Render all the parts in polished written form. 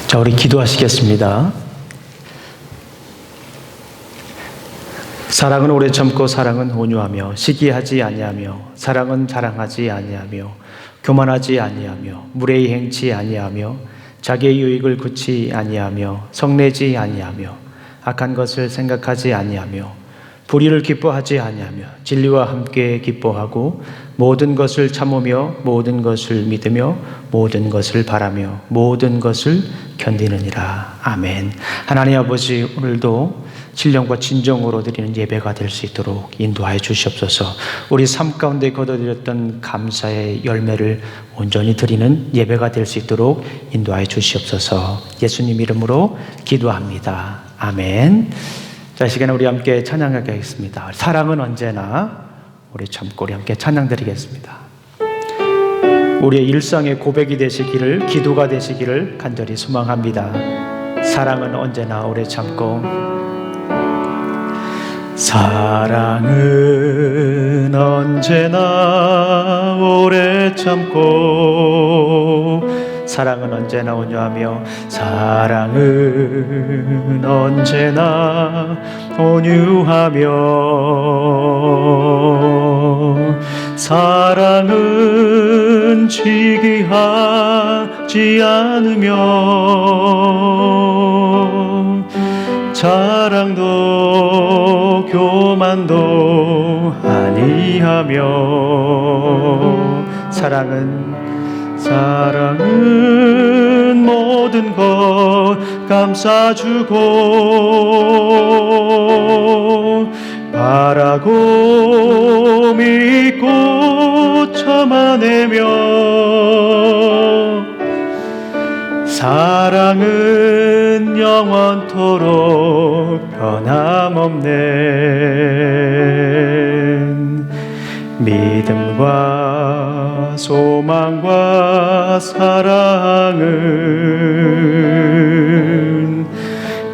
자, 우리 기도하시겠습니다. 사랑은 오래 참고 사랑은 온유하며 시기하지 아니하며 사랑은 자랑하지 아니하며 교만하지 아니하며 무례히 행치 아니하며 자기의 유익을 굳이 아니하며 성내지 아니하며 악한 것을 생각하지 아니하며 불의를 기뻐하지 아니하며 진리와 함께 기뻐하고 모든 것을 참으며 모든 것을 믿으며 모든 것을 바라며 모든 것을 견디느니라. 아멘. 하나님 아버지, 오늘도 신령과 진정으로 드리는 예배가 될 수 있도록 인도하여 주시옵소서. 우리 삶 가운데 거둬들였던 감사의 열매를 온전히 드리는 예배가 될 수 있도록 인도하여 주시옵소서. 예수님 이름으로 기도합니다. 아멘. 자, 이 시간에 우리 함께 찬양하겠습니다. 사랑은 언제나 우리 참고 우리 함께 찬양 드리겠습니다. 우리의 일상의 고백이 되시기를, 기도가 되시기를 간절히 소망합니다. 사랑은 언제나 오래 참고, 사랑은 언제나 오래 참고, 사랑은 언제나 온유하며, 사랑은 언제나 온유하며, 사랑은 시기하지 않으며 자랑도 교만도 아니하며, 사랑은 모든 것 감싸주고 바라고 믿고 참아내며, 사랑은 영원토록 변함없는 믿음과 소망과 사랑은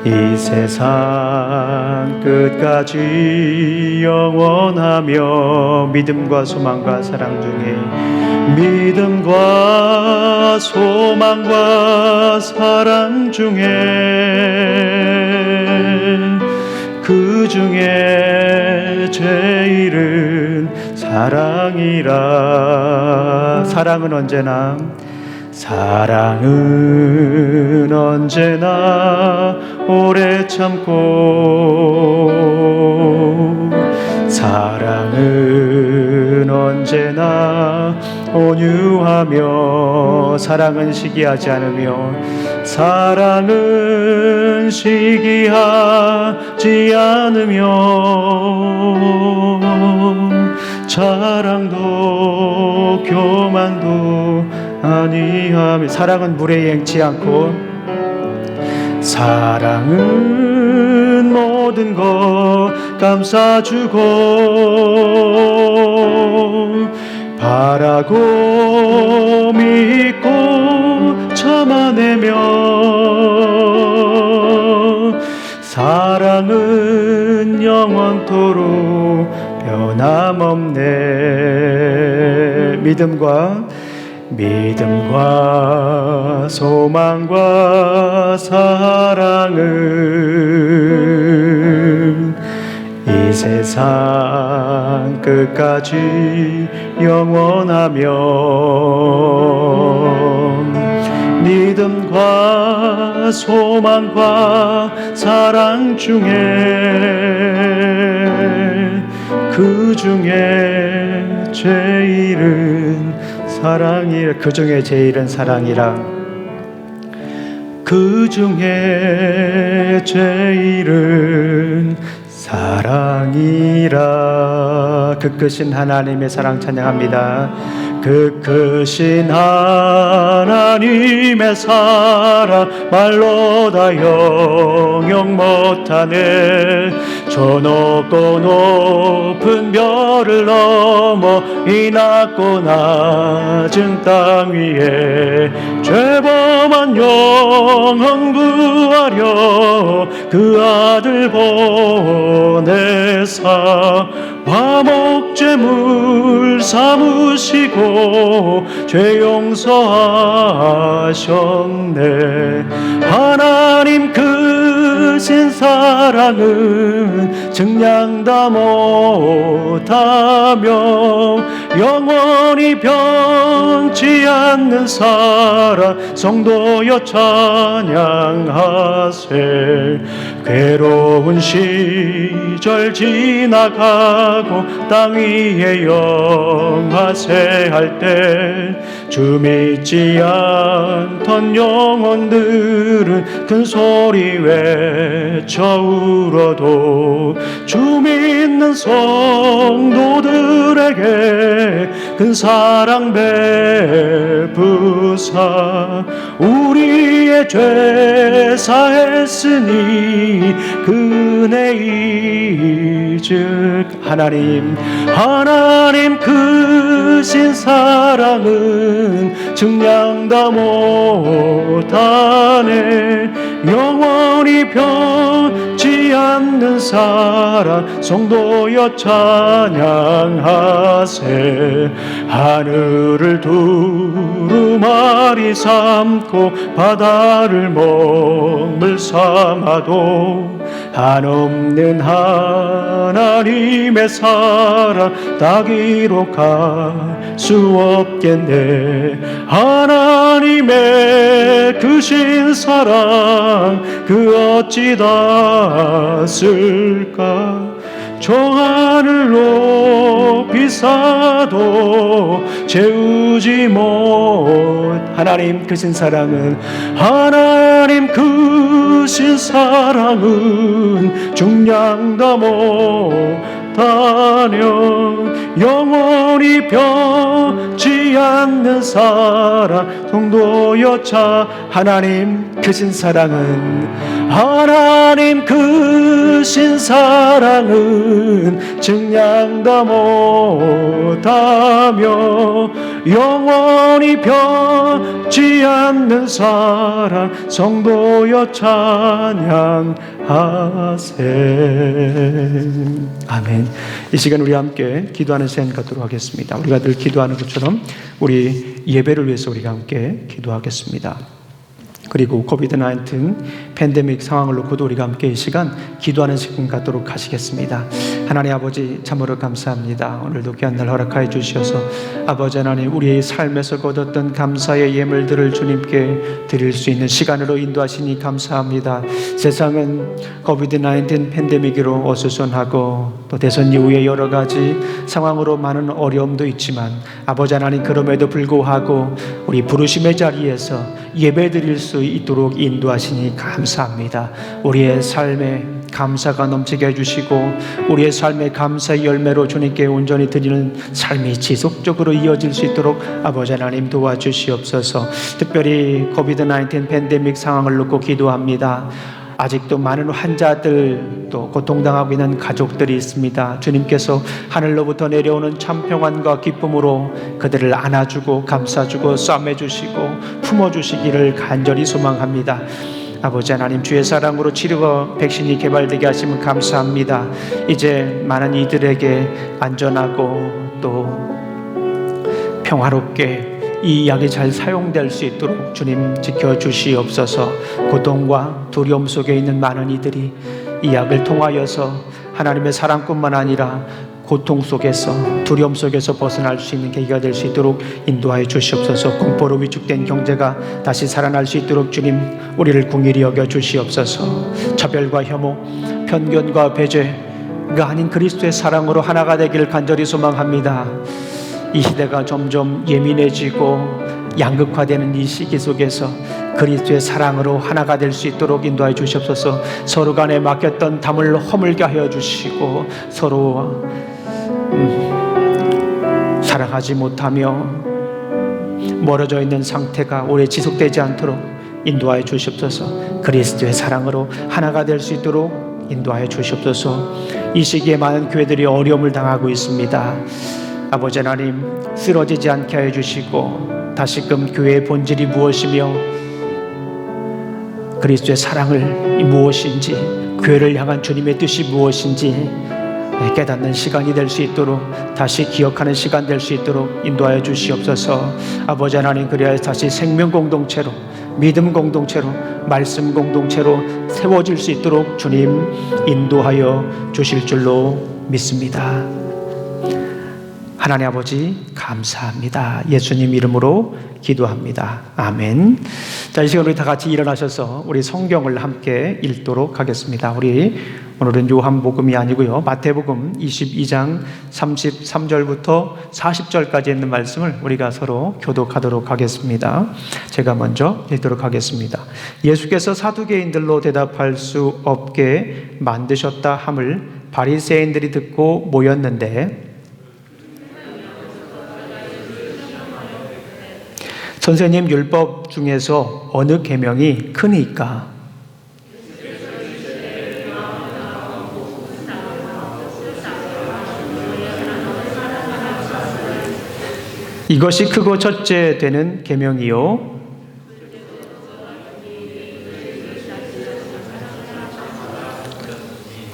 이 세상 끝까지 영원하며, 믿음과 소망과 사랑 중에, 믿음과 소망과 사랑 중에, 그 중에 제일은 사랑이라. 사랑은 언제나 오래 참고, 사랑은 언제나 온유하며, 사랑은 시기하지 않으며, 사랑은 시기하지 않으며, 자랑도 교만도 아니하며, 사랑은 무례히 행치 않고, 사랑은 모든 것 감싸주고 바라고 믿고 참아내며, 사랑은 영원토록 변함없네. 믿음과 소망과 사랑은 이 세상 끝까지 영원하며, 믿음과 소망과 사랑 중에, 그 중에 제일은 사랑이라. 그 중에 제일은 사랑이라. 그 중에 제일은 사랑이라. 그 크신 하나님의 사랑 찬양합니다. 그 크신 하나님의 사랑 말로 다 영영 못하네. 저 높고 높은 별을 넘어 이 낮고 낮은 땅 위에 죄범한 영혼 구하려 그 아들 보내사 화목제물 삼으시고 죄 용서하셨네. 하나님 크신 사랑은 증량다 못하며 영원히 변치 않는 사랑 성도여 찬양하세. 괴로운 시절 지나가고 땅 위에 영하세 할 때 주 믿지 않던 영혼들은 큰 소리 외쳐 울어도 주 믿는 성도들에게 큰 사랑 베푸사 우리의 죄 사했으니 그 은혜 잊을. 하나님 크신 사랑은 증량다 못하네. 영원히 변치 않는 사랑 성도여 찬양하세. 하늘을 두루마리 삼고 바다를 먹물 삼아도 한없는 하나님의 사랑 다 기록할 수 없겠네. 하나님의 크신 사랑 그 어찌 닿았을까. 저 하늘 높이 사도 채우지 못. 하나님 크신 사랑은 중량다 못하며 영원히 변치 않는 사랑 성도여 차. 하나님 크신 사랑은 증량다 못하며 영원히 변치 않는 사랑 성도여 찬양하세. 아멘. 이 시간 우리 함께 기도하는 시간 갖도록 하겠습니다. 우리가 늘 기도하는 것처럼 우리 예배를 위해서 우리가 함께 기도하겠습니다. 그리고 코비드-19 팬데믹 상황을 놓고도 우리가 함께 이 시간 기도하는 시간 갖도록 하시겠습니다. 하나님 아버지 참으로 감사합니다. 오늘도 귀한 날 허락하여 주셔서 아버지 하나님 우리의 삶에서 거뒀던 감사의 예물들을 주님께 드릴 수 있는 시간으로 인도하시니 감사합니다. 세상은 코비드-19 팬데믹으로 어수선하고 또 대선 이후에 여러 가지 상황으로 많은 어려움도 있지만 아버지 하나님 그럼에도 불구하고 우리 부르심의 자리에서 예배 드릴 수 있도록 인도하시니 감사합니다. 우리의 삶에 감사가 넘치게 해주시고 우리의 삶의 감사의 열매로 주님께 온전히 드리는 삶이 지속적으로 이어질 수 있도록 아버지 하나님 도와주시옵소서. 특별히 코비드-19 팬데믹 상황을 놓고 기도합니다. 아직도 많은 환자들 또 고통당하고 있는 가족들이 있습니다. 주님께서 하늘로부터 내려오는 참 평안과 기쁨으로 그들을 안아주고 감싸주고 싸매주시고 품어주시기를 간절히 소망합니다. 아버지 하나님 주의 사랑으로 치료가 백신이 개발되게 하시면 감사합니다. 이제 많은 이들에게 안전하고 또 평화롭게 이 약이 잘 사용될 수 있도록 주님 지켜주시옵소서. 고통과 두려움 속에 있는 많은 이들이 이 약을 통하여서 하나님의 사랑뿐만 아니라 고통 속에서 두려움 속에서 벗어날 수 있는 계기가 될 수 있도록 인도하여 주시옵소서. 공포로 위축된 경제가 다시 살아날 수 있도록 주님 우리를 긍휼히 여겨 주시옵소서. 차별과 혐오, 편견과 배제가 아닌 그리스도의 사랑으로 하나가 되기를 간절히 소망합니다. 이 시대가 점점 예민해지고 양극화되는 이 시기 속에서 그리스도의 사랑으로 하나가 될 수 있도록 인도하여 주시옵소서. 서로 간에 맡겼던 담을 허물게 하여 주시고 서로 사랑하지 못하며 멀어져 있는 상태가 오래 지속되지 않도록 인도하여 주시옵소서. 그리스도의 사랑으로 하나가 될 수 있도록 인도하여 주시옵소서. 이 시기에 많은 교회들이 어려움을 당하고 있습니다. 아버지 하나님, 쓰러지지 않게 하여 주시고 다시금 교회의 본질이 무엇이며 그리스도의 사랑을 무엇인지, 교회를 향한 주님의 뜻이 무엇인지 깨닫는 시간이 될 수 있도록, 다시 기억하는 시간 될 수 있도록 인도하여 주시옵소서. 아버지 하나님, 그리하여 다시 생명 공동체로, 믿음 공동체로, 말씀 공동체로 세워질 수 있도록 주님 인도하여 주실 줄로 믿습니다. 하나님 아버지 감사합니다. 예수님 이름으로 기도합니다. 아멘. 자, 이 시간 우리 다 같이 일어나셔서 우리 성경을 함께 읽도록 하겠습니다. 우리 오늘은 요한복음이 아니고요, 마태복음 22장 33절부터 40절까지 있는 말씀을 우리가 서로 교독하도록 하겠습니다. 제가 먼저 읽도록 하겠습니다. 예수께서 사두개인들로 대답할 수 없게 만드셨다 함을 바리새인들이 듣고 모였는데, 선생님, 율법 중에서 어느 계명이 크니까? 이것이 크고 첫째 되는 계명이요.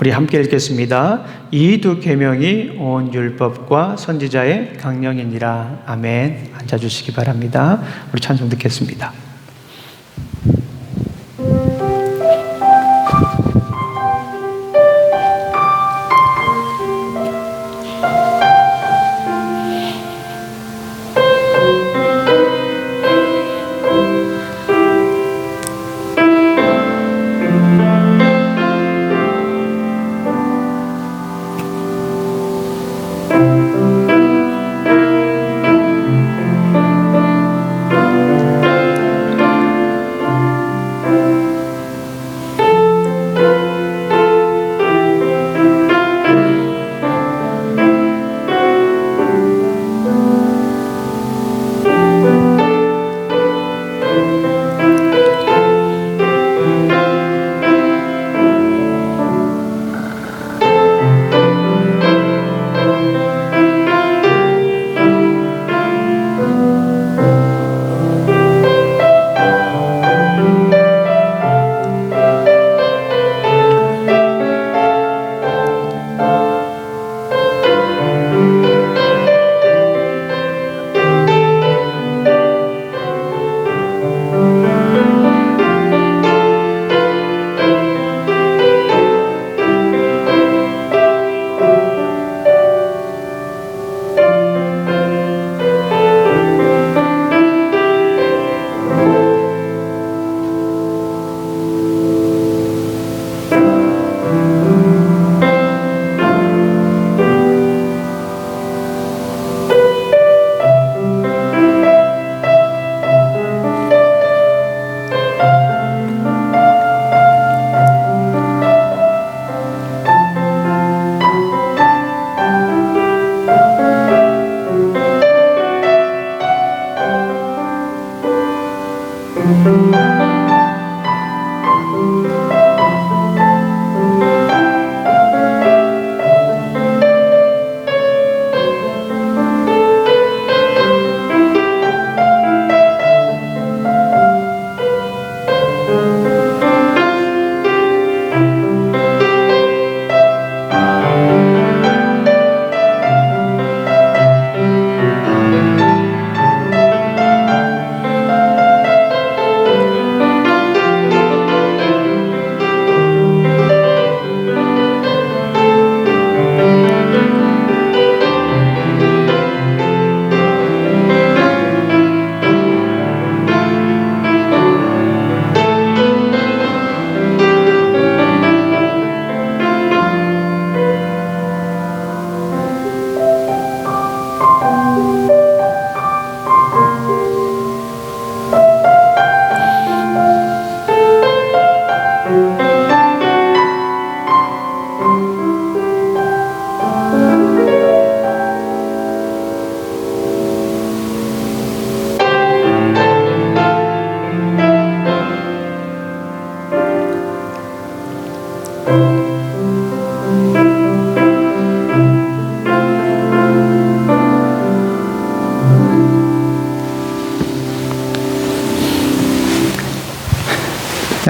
우리 함께 읽겠습니다. 이 두 계명이 온 율법과 선지자의 강령이니라. 아멘. 앉아주시기 바랍니다. 우리 찬송 듣겠습니다.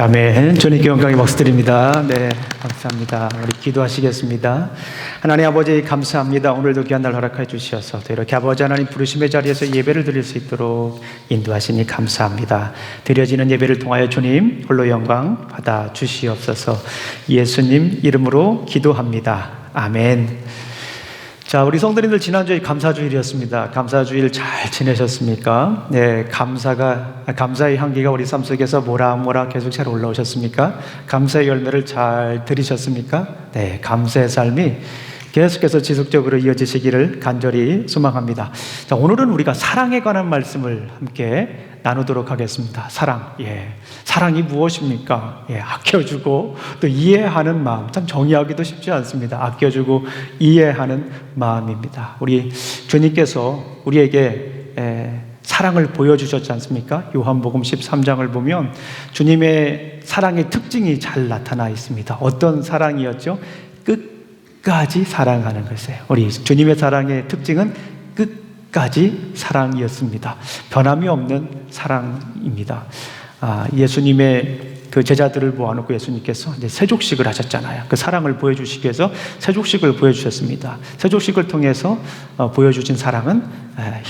아멘. 주님께 영광의 박수 드립니다. 네, 감사합니다. 우리 기도하시겠습니다. 하나님 아버지 감사합니다. 오늘도 귀한 날 허락해 주셔서 또 이렇게 아버지 하나님 부르심의 자리에서 예배를 드릴 수 있도록 인도하시니 감사합니다. 드려지는 예배를 통하여 주님 홀로 영광 받아 주시옵소서. 예수님 이름으로 기도합니다. 아멘. 자, 우리 성도님들 지난주에 감사주일이었습니다. 감사주일 잘 지내셨습니까? 네, 감사의 향기가 우리 삶 속에서 모락모락 계속 잘 올라오셨습니까? 감사의 열매를 잘 들이셨습니까? 네, 감사의 삶이 계속해서 지속적으로 이어지시기를 간절히 소망합니다. 자, 오늘은 우리가 사랑에 관한 말씀을 함께 나누도록 하겠습니다. 사랑, 사랑이 무엇입니까? 아껴주고 또 이해하는 마음, 참 정의하기도 쉽지 않습니다. 아껴주고 이해하는 마음입니다. 우리 주님께서 우리에게 사랑을 보여주셨지 않습니까? 요한복음 13장을 보면 주님의 사랑의 특징이 잘 나타나 있습니다. 어떤 사랑이었죠? 끝까지 사랑하는 것이에요. 우리 주님의 사랑의 특징은 끝까지 사랑이었습니다. 변함이 없는 사랑입니다. 예수님의 그 제자들을 모아놓고 예수님께서 이제 세족식을 하셨잖아요. 그 사랑을 보여주시기 위해서 세족식을 보여주셨습니다. 세족식을 통해서 보여주신 사랑은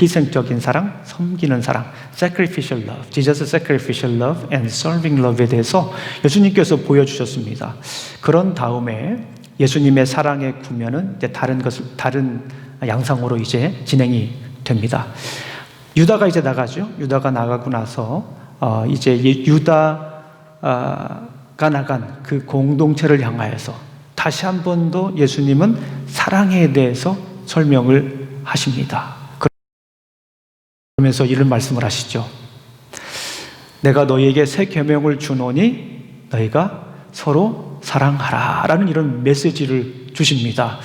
희생적인 사랑, 섬기는 사랑, sacrificial love, Jesus sacrificial love and serving love에 대해서 예수님께서 보여주셨습니다. 그런 다음에 예수님의 사랑의 구면은 이제 다른 양상으로 이제 진행이 됩니다. 유다가 이제 나가죠. 유다가 나가고 나서 이제 유다가 나간 그 공동체를 향하여서 다시 한 번 더 예수님은 사랑에 대해서 설명을 하십니다. 그러면서 이런 말씀을 하시죠. 내가 너희에게 새 계명을 주노니 너희가 서로 사랑하라 라는 이런 메시지를 주십니다.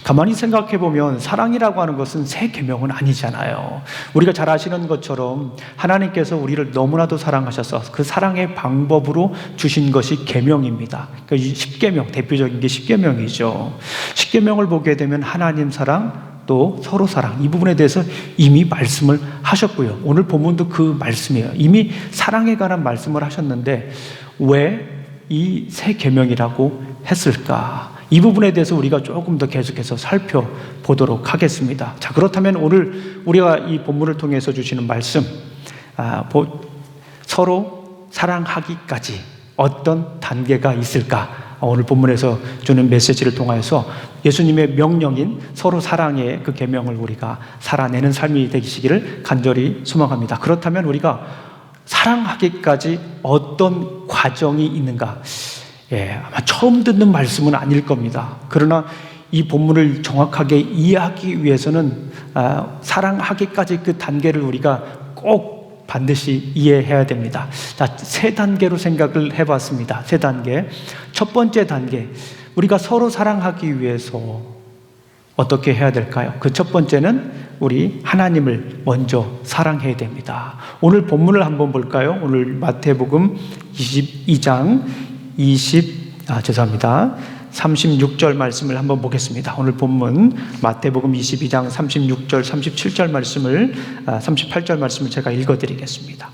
가만히 생각해 보면 사랑이라고 하는 것은 새 계명은 아니잖아요. 우리가 잘 아시는 것처럼 하나님께서 우리를 너무나도 사랑하셔서 그 사랑의 방법으로 주신 것이 계명입니다. 그러니까 10계명, 대표적인 게 10계명이죠. 10계명을 보게 되면 하나님 사랑, 또 서로 사랑, 이 부분에 대해서 이미 말씀을 하셨고요. 오늘 본문도 그 말씀이에요. 이미 사랑에 관한 말씀을 하셨는데 왜 이 새 계명이라고 했을까? 이 부분에 대해서 우리가 조금 더 계속해서 살펴보도록 하겠습니다. 자, 그렇다면 오늘 우리가 이 본문을 통해서 주시는 말씀, 서로 사랑하기까지 어떤 단계가 있을까? 오늘 본문에서 주는 메시지를 통해서 예수님의 명령인 서로 사랑의 그 계명을 우리가 살아내는 삶이 되시기를 간절히 소망합니다. 그렇다면 우리가 사랑하기까지 어떤 과정이 있는가? 아마 처음 듣는 말씀은 아닐 겁니다. 그러나 이 본문을 정확하게 이해하기 위해서는 사랑하기까지 그 단계를 우리가 꼭 반드시 이해해야 됩니다. 자, 세 단계로 생각을 해봤습니다. 세 단계. 첫 번째 단계, 우리가 서로 사랑하기 위해서 어떻게 해야 될까요? 그 첫 번째는 우리 하나님을 먼저 사랑해야 됩니다. 오늘 본문을 한번 볼까요? 오늘 마태복음 22장 36절 말씀을 한번 보겠습니다. 오늘 본문 마태복음 22장 36절, 37절 말씀을 38절 말씀을 제가 읽어드리겠습니다.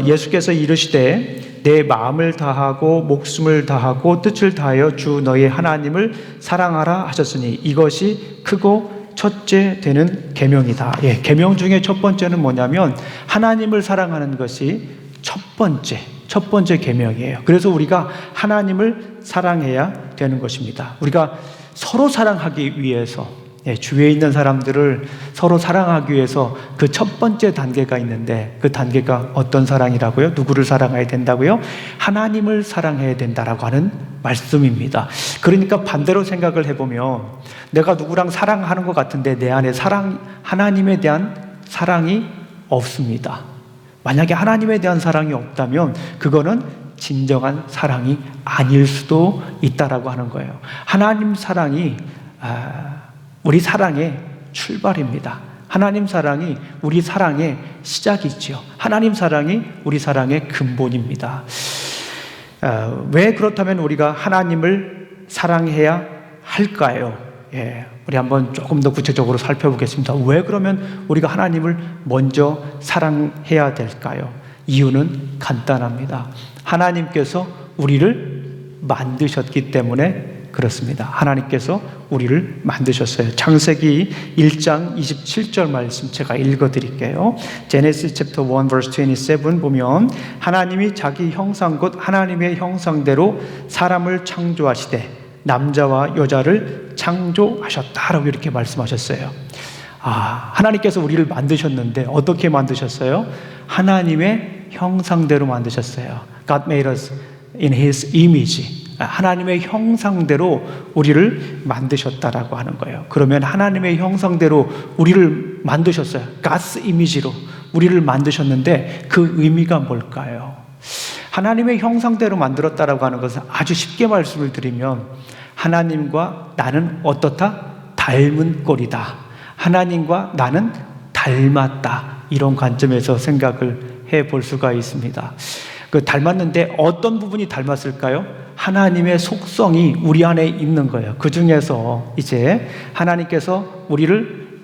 예수께서 이르시되 내 마음을 다하고 목숨을 다하고 뜻을 다하여 주 너의 하나님을 사랑하라 하셨으니 이것이 크고 첫째 되는 계명이다. 계명 중에 첫 번째는 뭐냐면 하나님을 사랑하는 것이 첫 번째 계명이에요. 그래서 우리가 하나님을 사랑해야 되는 것입니다. 우리가 서로 사랑하기 위해서, 주위에 있는 사람들을 서로 사랑하기 위해서 그 첫 번째 단계가 있는데 그 단계가 어떤 사랑이라고요? 누구를 사랑해야 된다고요? 하나님을 사랑해야 된다라고 하는 말씀입니다. 그러니까 반대로 생각을 해보면 내가 누구랑 사랑하는 것 같은데 내 안에 하나님에 대한 사랑이 없습니다. 만약에 하나님에 대한 사랑이 없다면 그거는 진정한 사랑이 아닐 수도 있다라고 하는 거예요. 하나님 사랑이 우리 사랑의 출발입니다. 하나님 사랑이 우리 사랑의 시작이지요. 하나님 사랑이 우리 사랑의 근본입니다. 왜 그렇다면 우리가 하나님을 사랑해야 할까요? 우리 한번 조금 더 구체적으로 살펴보겠습니다. 왜 그러면 우리가 하나님을 먼저 사랑해야 될까요? 이유는 간단합니다. 하나님께서 우리를 만드셨기 때문에 그렇습니다. 하나님께서 우리를 만드셨어요. 창세기 1장 27절 말씀 제가 읽어드릴게요. Genesis chapter 1 verse 27 보면 하나님이 자기 형상 곧 하나님의 형상대로 사람을 창조하시되 남자와 여자를 창조하셨다라고 이렇게 말씀하셨어요. 하나님께서 우리를 만드셨는데 어떻게 만드셨어요? 하나님의 형상대로 만드셨어요. God made us in His image. 하나님의 형상대로 우리를 만드셨다라고 하는 거예요. 그러면 하나님의 형상대로 우리를 만드셨어요. God's image로 우리를 만드셨는데 그 의미가 뭘까요? 하나님의 형상대로 만들었다라고 하는 것은 아주 쉽게 말씀을 드리면 하나님과 나는 어떻다? 닮은 꼴이다. 하나님과 나는 닮았다. 이런 관점에서 생각을 해볼 수가 있습니다. 닮았는데 어떤 부분이 닮았을까요? 하나님의 속성이 우리 안에 있는 거예요. 그 중에서 이제 하나님께서 우리를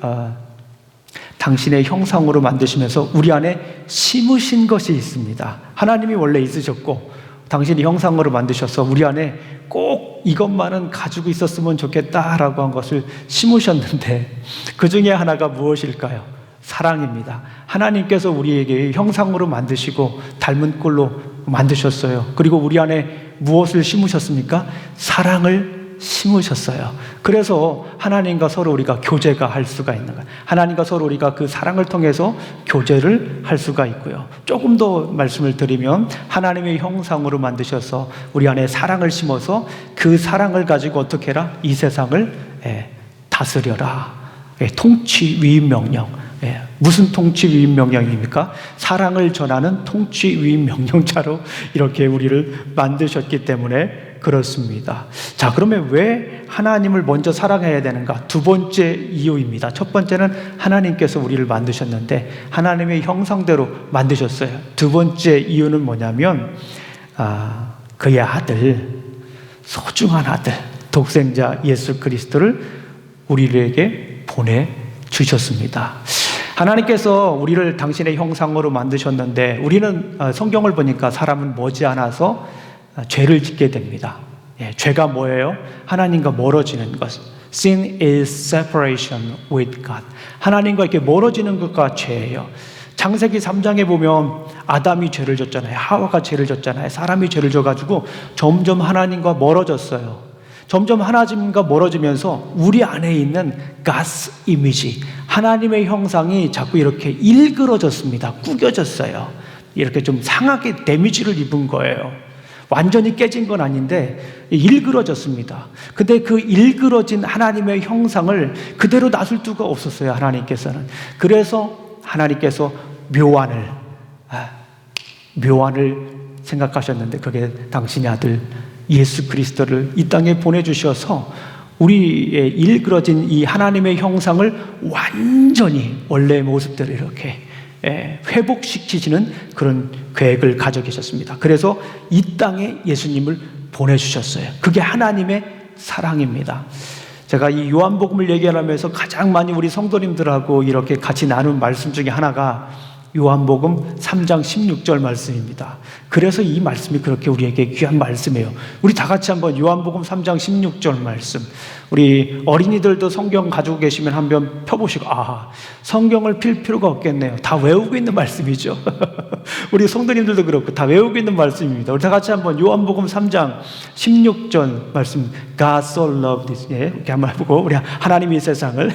당신의 형상으로 만드시면서 우리 안에 심으신 것이 있습니다. 하나님이 원래 있으셨고 당신의 형상으로 만드셔서 우리 안에 꼭 이것만은 가지고 있었으면 좋겠다라고 한 것을 심으셨는데 그 중에 하나가 무엇일까요? 사랑입니다. 하나님께서 우리에게 형상으로 만드시고 닮은 꼴로 만드셨어요. 그리고 우리 안에 무엇을 심으셨습니까? 사랑을 심으셨어요. 그래서 하나님과 서로 우리가 교제가 할 수가 있는 거예요. 하나님과 서로 우리가 그 사랑을 통해서 교제를 할 수가 있고요. 조금 더 말씀을 드리면 하나님의 형상으로 만드셔서 우리 안에 사랑을 심어서 그 사랑을 가지고 어떻게 해라? 이 세상을 다스려라. 통치 위임 명령. 무슨 통치 위임 명령입니까? 사랑을 전하는 통치 위임 명령자로 이렇게 우리를 만드셨기 때문에 그렇습니다. 자, 그러면 왜 하나님을 먼저 사랑해야 되는가? 두 번째 이유입니다. 첫 번째는 하나님께서 우리를 만드셨는데 하나님의 형상대로 만드셨어요. 두 번째 이유는 뭐냐면 그의 아들, 소중한 아들, 독생자 예수 그리스도를 우리에게 보내주셨습니다. 하나님께서 우리를 당신의 형상으로 만드셨는데 우리는 성경을 보니까 사람은 머지않아서 죄를 짓게 됩니다. 죄가 뭐예요? 하나님과 멀어지는 것. Sin is separation with God. 하나님과 이렇게 멀어지는 것과 죄예요. 창세기 3장에 보면 아담이 죄를 졌잖아요. 하와가 죄를 졌잖아요. 사람이 죄를 져가지고 점점 하나님과 멀어졌어요. 점점 하나님과 멀어지면서 우리 안에 있는 God's image, 하나님의 형상이 자꾸 이렇게 일그러졌습니다. 구겨졌어요. 이렇게 좀 상하게 데미지를 입은 거예요. 완전히 깨진 건 아닌데 일그러졌습니다. 근데 그 일그러진 하나님의 형상을 그대로 놔둘 수가 없었어요. 하나님께서는. 그래서 하나님께서 묘안을 생각하셨는데 그게 당신의 아들 예수 그리스도를 이 땅에 보내주셔서 우리의 일그러진 이 하나님의 형상을 완전히 원래의 모습대로 이렇게 회복시키시는 그런 계획을 가지고 계셨습니다. 그래서 이 땅에 예수님을 보내주셨어요. 그게 하나님의 사랑입니다. 제가 이 요한복음을 얘기하면서 가장 많이 우리 성도님들하고 이렇게 같이 나눈 말씀 중에 하나가 요한복음 3장 16절 말씀입니다. 그래서 이 말씀이 그렇게 우리에게 귀한 말씀이에요. 우리 다 같이 한번 요한복음 3장 16절 말씀, 우리 어린이들도 성경 가지고 계시면 한번 펴보시고 성경을 필 필요가 없겠네요. 다 외우고 있는 말씀이죠. 우리 성도님들도 그렇고 다 외우고 있는 말씀입니다. 우리 다 같이 한번 요한복음 3장 16절 말씀, God so loved this, 이렇게 한번 해보고 우리 하나님이 세상을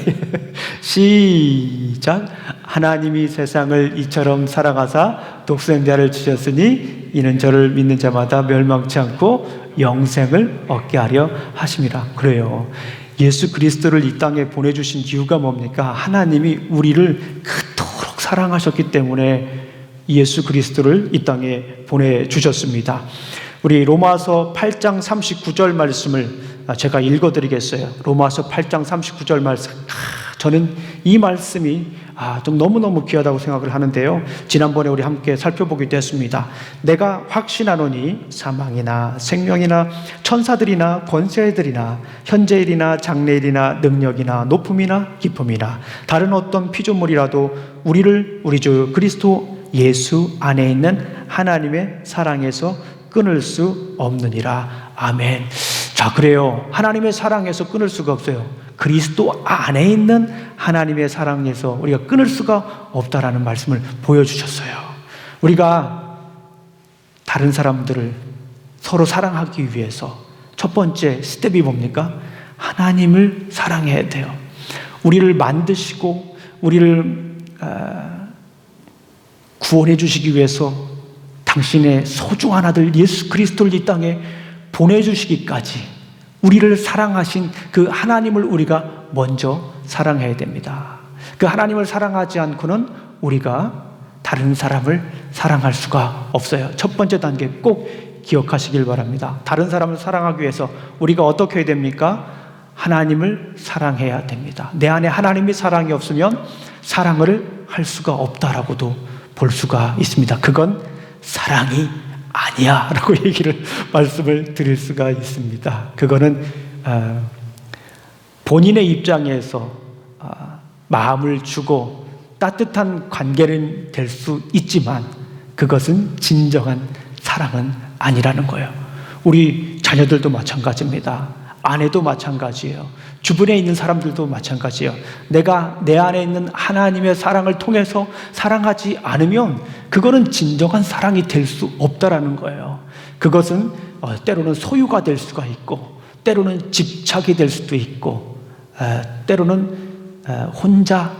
시작. 하나님이 세상을 이처럼 사랑하사 독생자를 주셨으니 이는 저를 믿는 자마다 멸망치 않고 영생을 얻게 하려 하심이라. 그래요. 예수 그리스도를 이 땅에 보내주신 이유가 뭡니까? 하나님이 우리를 그토록 사랑하셨기 때문에 예수 그리스도를 이 땅에 보내주셨습니다. 우리 로마서 8장 39절 말씀을 제가 읽어드리겠어요. 로마서 8장 39절 말씀. 저는 이 말씀이 좀 너무너무 귀하다고 생각을 하는데요. 지난번에 우리 함께 살펴보기도 했습니다. 내가 확신하노니 사망이나 생명이나 천사들이나 권세들이나 현재일이나 장래일이나 능력이나 높음이나 깊음이나 다른 어떤 피조물이라도 우리를 우리 주 그리스도 예수 안에 있는 하나님의 사랑에서 끊을 수 없느니라. 아멘. 자, 그래요. 하나님의 사랑에서 끊을 수가 없어요. 그리스도 안에 있는 하나님의 사랑에서 우리가 끊을 수가 없다라는 말씀을 보여주셨어요. 우리가 다른 사람들을 서로 사랑하기 위해서 첫 번째 스텝이 뭡니까? 하나님을 사랑해야 돼요. 우리를 만드시고 우리를 구원해 주시기 위해서 당신의 소중한 아들 예수 그리스도를 이 땅에 보내주시기까지 우리를 사랑하신 그 하나님을 우리가 먼저 사랑해야 됩니다. 그 하나님을 사랑하지 않고는 우리가 다른 사람을 사랑할 수가 없어요. 첫 번째 단계 꼭 기억하시길 바랍니다. 다른 사람을 사랑하기 위해서 우리가 어떻게 해야 됩니까? 하나님을 사랑해야 됩니다. 내 안에 하나님의 사랑이 없으면 사랑을 할 수가 없다라고도 볼 수가 있습니다. 그건 사랑이 아니야 라고 말씀을 드릴 수가 있습니다. 그거는 본인의 입장에서 마음을 주고 따뜻한 관계는 될 수 있지만 그것은 진정한 사랑은 아니라는 거예요. 우리 자녀들도 마찬가지입니다. 아내도 마찬가지예요. 주변에 있는 사람들도 마찬가지예요. 내가 내 안에 있는 하나님의 사랑을 통해서 사랑하지 않으면 그거는 진정한 사랑이 될 수 없다라는 거예요. 그것은 때로는 소유가 될 수가 있고 때로는 집착이 될 수도 있고 때로는 혼자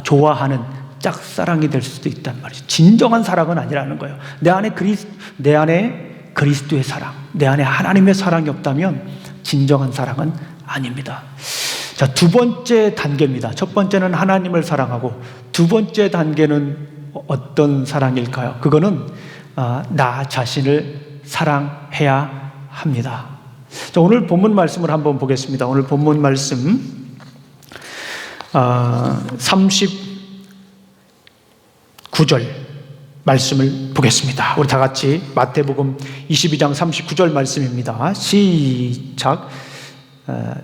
좋아하는 짝사랑이 될 수도 있단 말이죠. 진정한 사랑은 아니라는 거예요. 내 안에 그리스도의 사랑, 내 안에 하나님의 사랑이 없다면 진정한 사랑은 아닙니다. 자, 두 번째 단계입니다. 첫 번째는 하나님을 사랑하고 두 번째 단계는 어떤 사랑일까요? 그거는 나 자신을 사랑해야 합니다. 자, 오늘 본문 말씀을 한번 보겠습니다. 오늘 본문 말씀 39절 말씀을 보겠습니다. 우리 다 같이 마태복음 22장 39절 말씀입니다. 시작.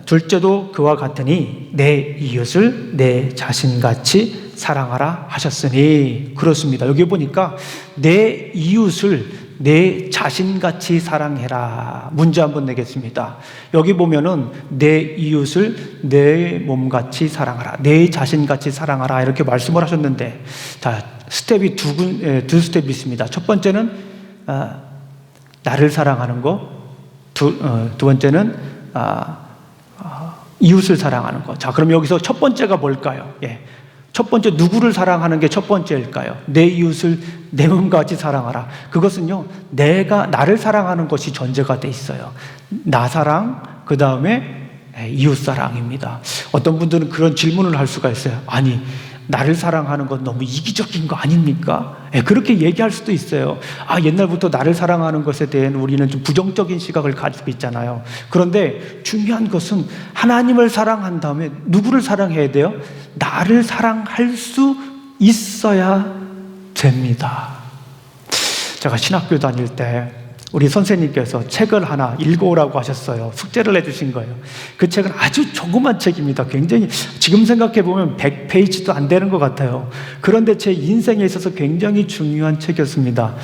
둘째도 그와 같으니 내 이웃을 내 자신같이 사랑하라 하셨으니. 그렇습니다. 여기 보니까 내 이웃을 내 자신같이 사랑해라. 문제 한번 내겠습니다. 여기 보면은 내 이웃을 내 몸같이 사랑하라, 내 자신같이 사랑하라 이렇게 말씀을 하셨는데, 자, 스텝이 두 스텝이 있습니다. 첫 번째는 나를 사랑하는 거, 두 번째는 이웃을 사랑하는 거. 자, 그럼 여기서 첫 번째가 뭘까요? 첫 번째, 누구를 사랑하는 게 첫 번째일까요? 내 이웃을 내 몸같이 사랑하라. 그것은요, 내가 나를 사랑하는 것이 전제가 돼 있어요. 나 사랑, 그 다음에 이웃 사랑입니다. 어떤 분들은 그런 질문을 할 수가 있어요. 아니, 나를 사랑하는 건 너무 이기적인 거 아닙니까? 그렇게 얘기할 수도 있어요. 옛날부터 나를 사랑하는 것에 대한 우리는 좀 부정적인 시각을 가지고 있잖아요. 그런데 중요한 것은 하나님을 사랑한 다음에 누구를 사랑해야 돼요? 나를 사랑할 수 있어야 됩니다. 제가 신학교 다닐 때 우리 선생님께서 책을 하나 읽어오라고 하셨어요. 숙제를 내주신 거예요. 그 책은 아주 조그만 책입니다. 굉장히 지금 생각해보면 100페이지도 안 되는 것 같아요. 그런데 제 인생에 있어서 굉장히 중요한 책이었습니다.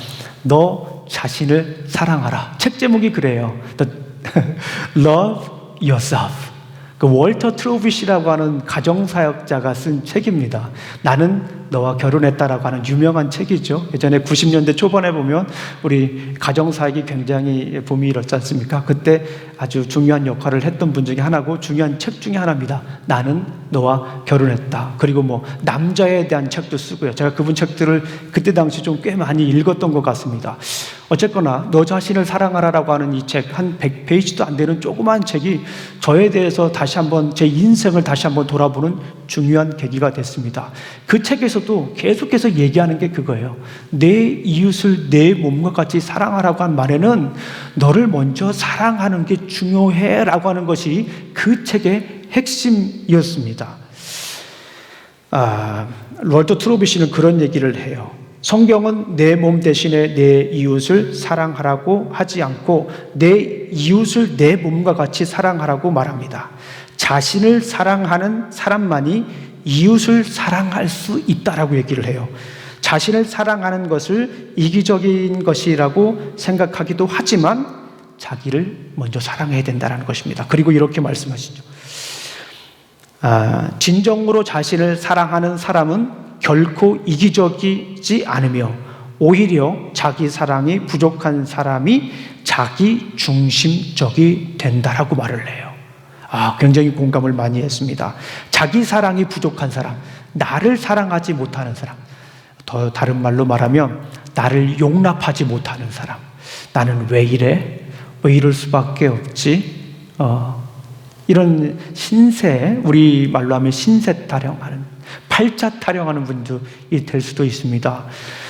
너 자신을 사랑하라. 책 제목이 그래요. Love Yourself. 그 월터 트로빗이라고 하는 가정사역자가 쓴 책입니다. 나는 너와 결혼했다라고 하는 유명한 책이죠. 예전에 90년대 초반에 보면 우리 가정사역이 굉장히 붐이 일었지 않습니까? 그때 아주 중요한 역할을 했던 분 중에 하나고 중요한 책 중에 하나입니다. 나는 너와 결혼했다. 그리고 뭐 남자에 대한 책도 쓰고요. 제가 그분 책들을 그때 당시 좀 꽤 많이 읽었던 것 같습니다. 어쨌거나 너 자신을 사랑하라라고 하는 이 책, 한 100페이지도 안 되는 조그만 책이 저에 대해서 다시 한번 제 인생을 다시 한번 돌아보는 중요한 계기가 됐습니다. 그 책에서도 계속해서 얘기하는 게 그거예요. 내 이웃을 내 몸과 같이 사랑하라고 한 말에는 너를 먼저 사랑하는 게 중요해 라고 하는 것이 그 책의 핵심이었습니다. 월터 트로빗이는 그런 얘기를 해요. 성경은 내 몸 대신에 내 이웃을 사랑하라고 하지 않고 내 이웃을 내 몸과 같이 사랑하라고 말합니다. 자신을 사랑하는 사람만이 이웃을 사랑할 수 있다라고 얘기를 해요. 자신을 사랑하는 것을 이기적인 것이라고 생각하기도 하지만 자기를 먼저 사랑해야 된다는 것입니다. 그리고 이렇게 말씀하시죠. 진정으로 자신을 사랑하는 사람은 결코 이기적이지 않으며 오히려 자기 사랑이 부족한 사람이 자기 중심적이 된다라고 말을 해요. 굉장히 공감을 많이 했습니다. 자기 사랑이 부족한 사람, 나를 사랑하지 못하는 사람, 더 다른 말로 말하면 나를 용납하지 못하는 사람, 나는 왜 이래? 왜 이럴 수밖에 없지? 이런 신세, 우리 말로 하면 신세 타령하는, 팔자 타령하는 분들이 될 수도 있습니다.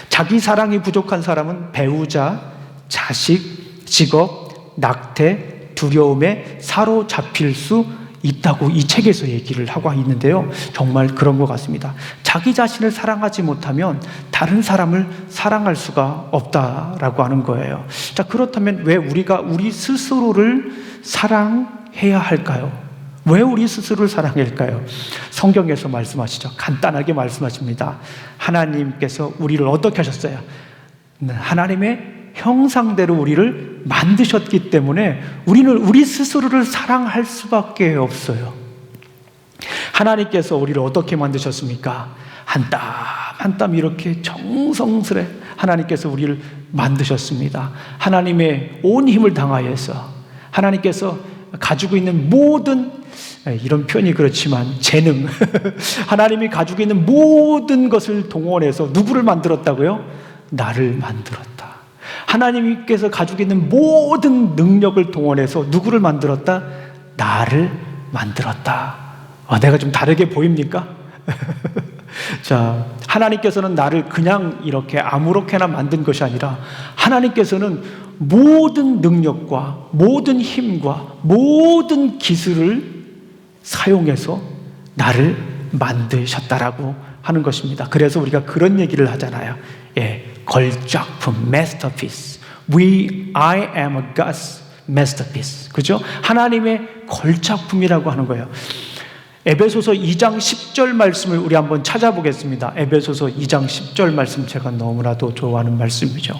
자기 사랑이 부족한 사람은 배우자, 자식, 직업, 낙태, 두려움에 사로잡힐 수 있다고 이 책에서 얘기를 하고 있는데요. 정말 그런 것 같습니다. 자기 자신을 사랑하지 못하면 다른 사람을 사랑할 수가 없다라고 하는 거예요. 자, 그렇다면 왜 우리가 우리 스스로를 사랑해야 할까요? 왜 우리 스스로를 사랑해야 할까요? 성경에서 말씀하시죠. 간단하게 말씀하십니다. 하나님께서 우리를 어떻게 하셨어요? 하나님의 형상대로 우리를 만드셨기 때문에 우리는 우리 스스로를 사랑할 수밖에 없어요. 하나님께서 우리를 어떻게 만드셨습니까? 한 땀 한 땀 이렇게 정성스레 하나님께서 우리를 만드셨습니다. 하나님의 온 힘을 당하여서 하나님께서 가지고 있는 모든, 이런 표현이 그렇지만 재능 하나님이 가지고 있는 모든 것을 동원해서 누구를 만들었다고요? 나를 만들었다. 하나님께서 가지고 있는 모든 능력을 동원해서 누구를 만들었다? 나를 만들었다. 내가 좀 다르게 보입니까? 자, 하나님께서는 나를 그냥 이렇게 아무렇게나 만든 것이 아니라 하나님께서는 모든 능력과 모든 힘과 모든 기술을 사용해서 나를 만드셨다라고 하는 것입니다. 그래서 우리가 그런 얘기를 하잖아요. 걸작품, masterpiece. I am a God's masterpiece. 그죠? 하나님의 걸작품이라고 하는 거예요. 에베소서 2장 10절 말씀을 우리 한번 찾아보겠습니다. 에베소서 2장 10절 말씀 제가 너무나도 좋아하는 말씀이죠.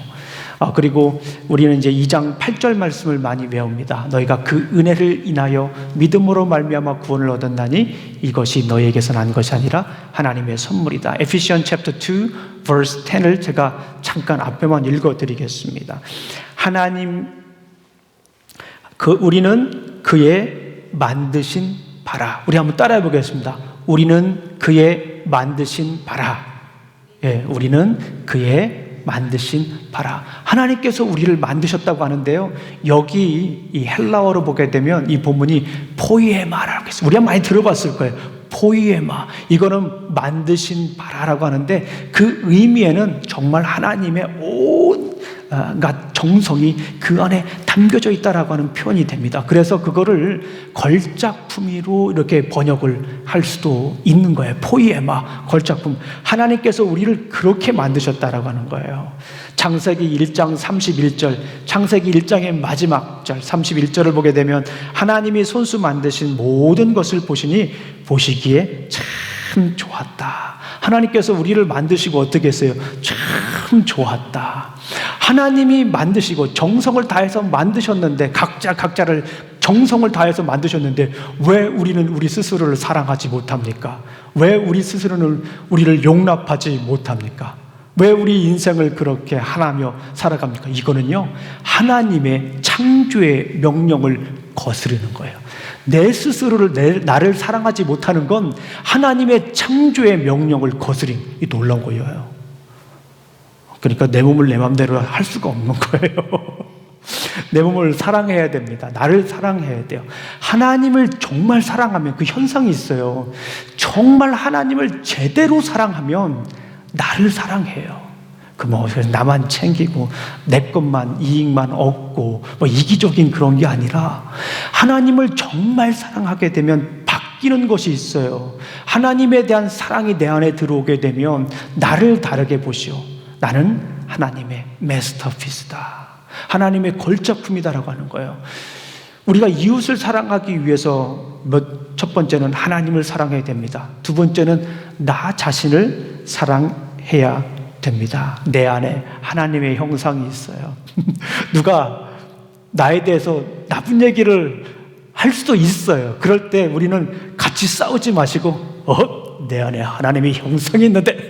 그리고 우리는 이제 2장 8절 말씀을 많이 외웁니다. 너희가 그 은혜를 인하여 믿음으로 말미암아 구원을 얻었나니 이것이 너희에게서 난 것이 아니라 하나님의 선물이다. Ephesians chapter 2 verse 10을 제가 잠깐 앞에만 읽어드리겠습니다. 우리는 그의 만드신 바라. 우리 한번 따라해 보겠습니다. 우리는 그의 만드신 바라. 우리는 그의 만드신 바라. 하나님께서 우리를 만드셨다고 하는데요. 여기 이 헬라어로 보게 되면 이 본문이 포이에마라고 했어요. 우리가 많이 들어봤을 거예요. 포이에마. 이거는 만드신 바라라고 하는데 그 의미에는 정말 하나님의 온갖 정성이 그 안에 담겨져 있다라고 하는 표현이 됩니다. 그래서 그거를 걸작품으로 이렇게 번역을 할 수도 있는 거예요. 포이에마, 걸작품. 하나님께서 우리를 그렇게 만드셨다라고 하는 거예요. 창세기 1장 31절, 창세기 1장의 마지막 절 31절을 보게 되면 하나님이 손수 만드신 모든 것을 보시니 보시기에 참 좋았다. 하나님께서 우리를 만드시고 어떻게 했어요? 참 좋았다. 하나님이 만드시고 정성을 다해서 만드셨는데 각자를 정성을 다해서 만드셨는데 왜 우리는 우리 스스로를 사랑하지 못합니까? 왜 우리 스스로는 우리를 용납하지 못합니까? 왜 우리 인생을 그렇게 하나며 살아갑니까? 이거는요, 하나님의 창조의 명령을 거스르는 거예요. 내 스스로를, 나를 사랑하지 못하는 건 하나님의 창조의 명령을 거스린 이 놀라운 거예요. 그러니까 내 몸을 내 마음대로 할 수가 없는 거예요. 내 몸을 사랑해야 됩니다. 나를 사랑해야 돼요. 하나님을 정말 사랑하면 그 현상이 있어요. 정말 하나님을 제대로 사랑하면 나를 사랑해요. 나만 챙기고 내 것만 이익만 얻고 이기적인 그런 게 아니라 하나님을 정말 사랑하게 되면 바뀌는 것이 있어요. 하나님에 대한 사랑이 내 안에 들어오게 되면 나를 다르게 보시오. 나는 하나님의 마스터피스다. 하나님의 걸작품이다라고 하는 거예요. 우리가 이웃을 사랑하기 위해서 첫 번째는 하나님을 사랑해야 됩니다. 두 번째는 나 자신을 사랑해야 됩니다. 내 안에 하나님의 형상이 있어요. 누가 나에 대해서 나쁜 얘기를 할 수도 있어요. 그럴 때 우리는 같이 싸우지 마시고 내 안에 하나님의 형상이 있는데